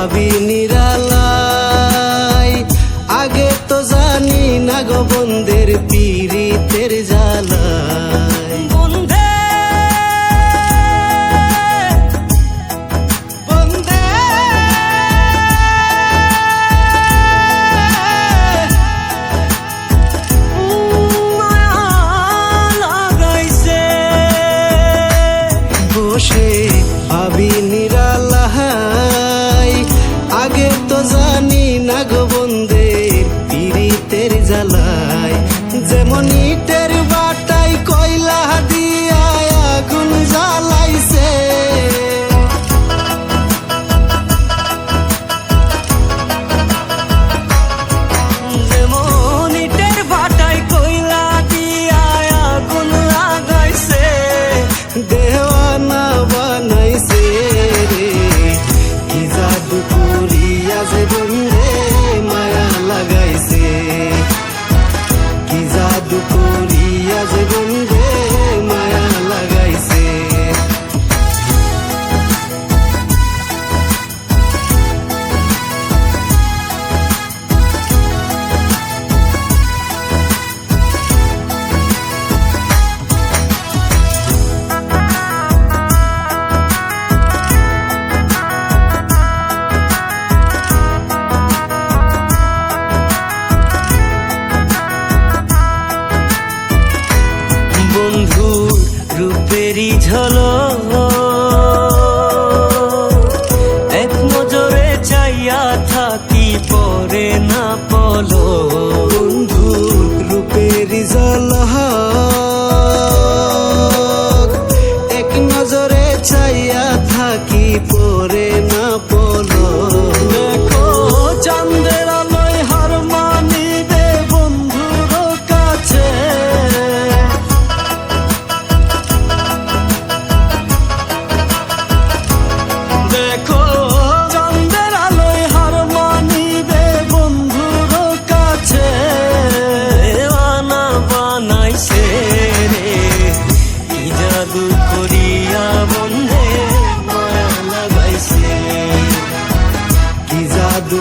ভাবি নিরালাই, আগে তো জানি না গো বন্ধের পীড়িতের জ্বালাই। বন্ধে বন্ধে মায়া লাগাইছে, বসে ভাবি নিরালাই, আগে তো জানি না গো বন্ধের পীড়িতের জ্বালায়। যেমন ইটের বাটাই কয়লা দিয়া আগুন জ্বালাইছে, যেমন ইটের বাটাই কয়লা দিয়া আগুন লাগাইছে, দেওয়ানা বানাইছে রে। কি জাদু করিয়া যে বন্ধে মায়া লাগাইছে, কি জাদু করিয়া যে বন্ধে মায়া লাগাইছে। বন্ধুর রূপেরই ঝলক এক নজরে চাইয়া থাকি পরে না পলো। বন্ধুর রূপেরই ঝলক এক নজরে চাইয়া থাকি পরে না পলো। দেখো চাঁদের আলোয় হার মানিবে বন্ধুর কাছে, দেখো চাঁদের আলোয় হার মানিবে বন্ধুর কাছে। দেওয়ানা বানাইছে রে, কি জাদু করিয়া বন্ধে মায়া লাগাইছে, কি জাদু